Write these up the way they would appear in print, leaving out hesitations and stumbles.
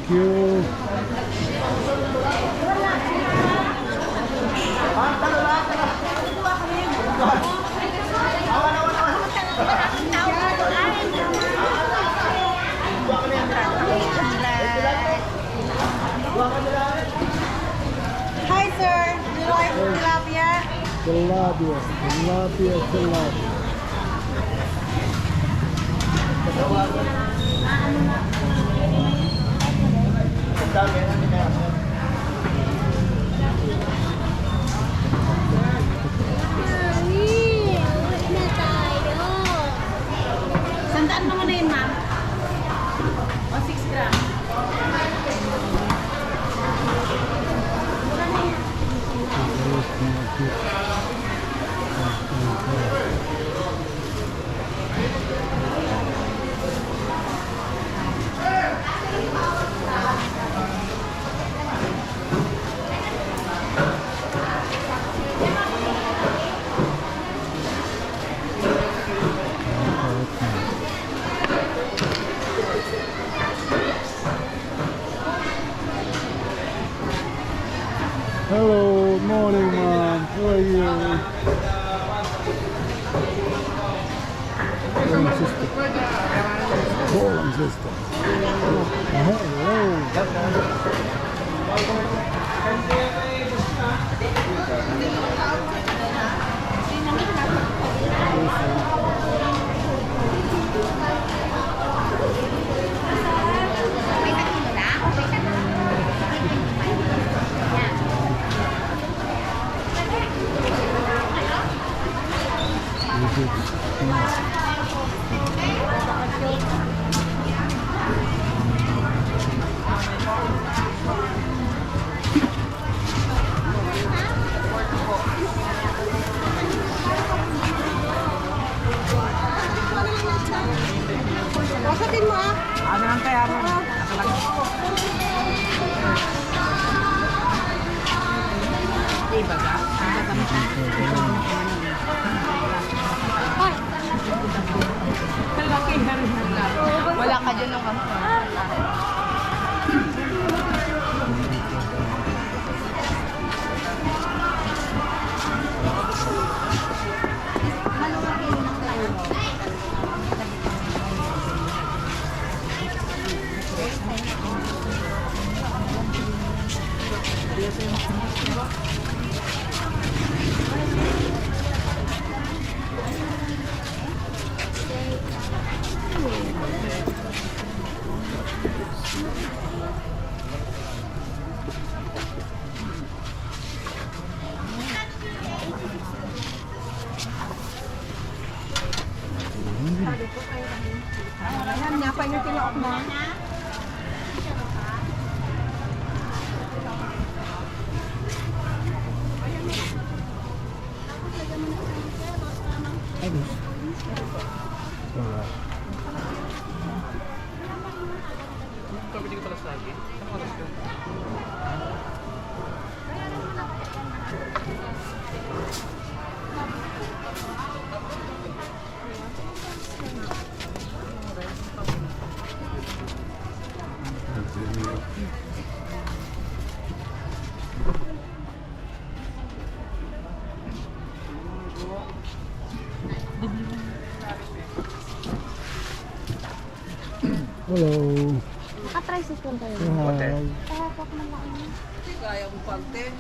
you. Hi sir, do you like tilapia? Tilapia. Sandaan naman na yun, ma'am. O, 6 gram. Hello, morning ma'am. How are you? Morning sister. Morning sister. Pasatin mo ah. Ano lang kaya mo? Iba ka? Wala ka dyan ng kampo. Ayan, nyapa yung tinook mo. Hello. Naka-tricycle kayo. Hi. Pahapok na lang. Kaya mo pa, te.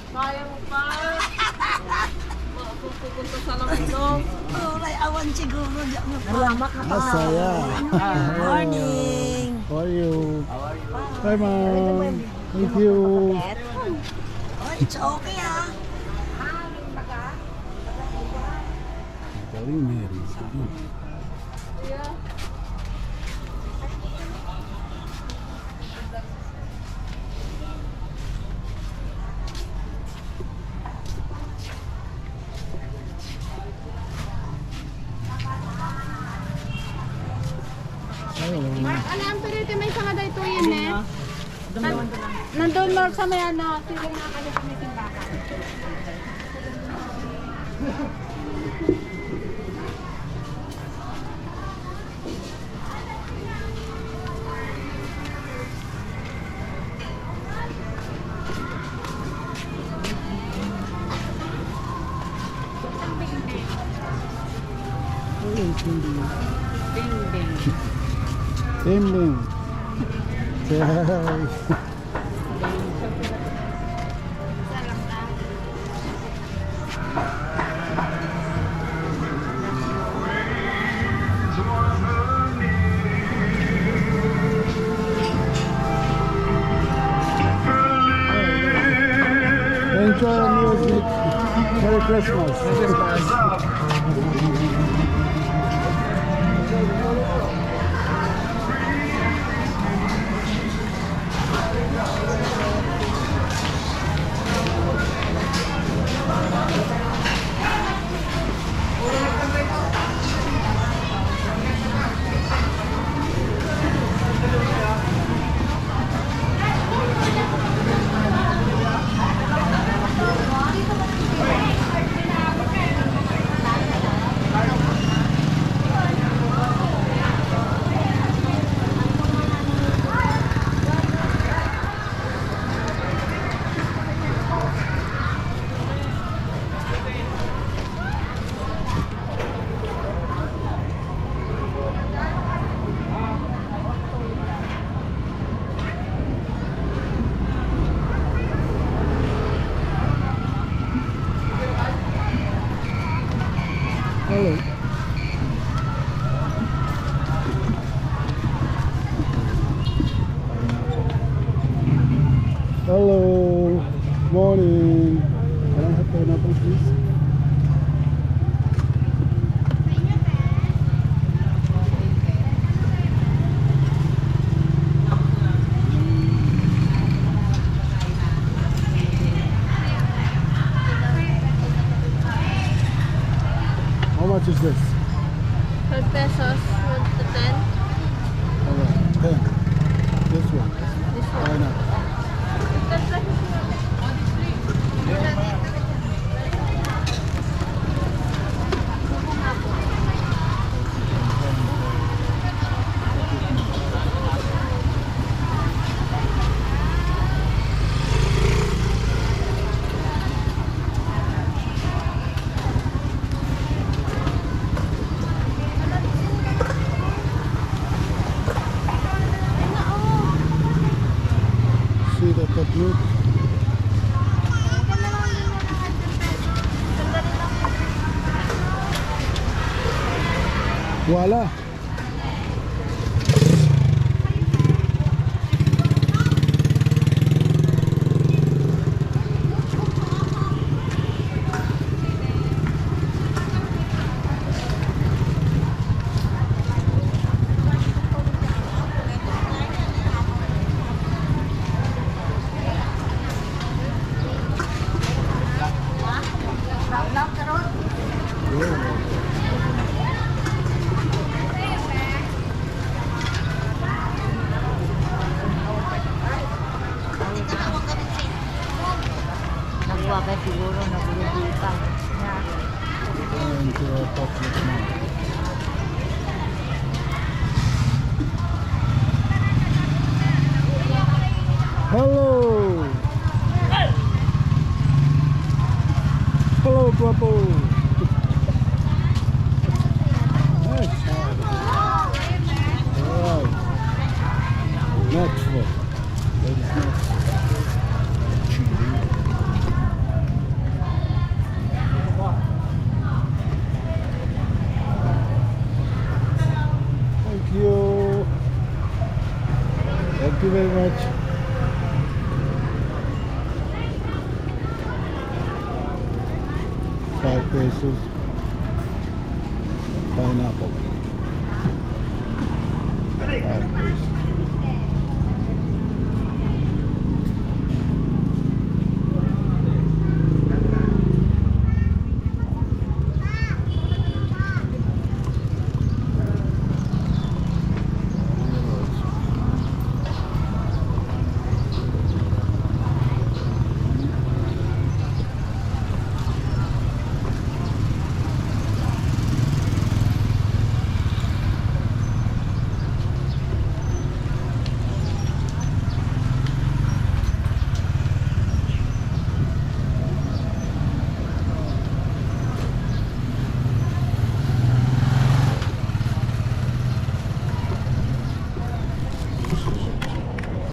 Kaya mo pa. Pupunta sa Lamino. Uray, awan siguro. Salamat na pa. Masaya. Morning. How are you? Hi ma'am. Thank you. Oh, it's okay ah. Galing Mary. Alam, pero ito may sanga dito yun eh. Nandun Mark sa may ano, sila nakakalit sa may timbaka. Tinding. Ding-ding. Tinding. Say hi. Enjoy music. Merry Christmas. Hello. Hello. Morning. Can I have pineapple, please? How much is this? 12 pesos with the 10. Alright, 10. This one. This one. Pineapple. 10 pesos. See the technique? Voila. Nagwa ka siguro, nagulubutan. And chocolate now. Hello. Hello, Guapo. Nice. Alright. Next one. Ladies next. Chili. Thank you. Thank you very much. $5. Pineapple. $5.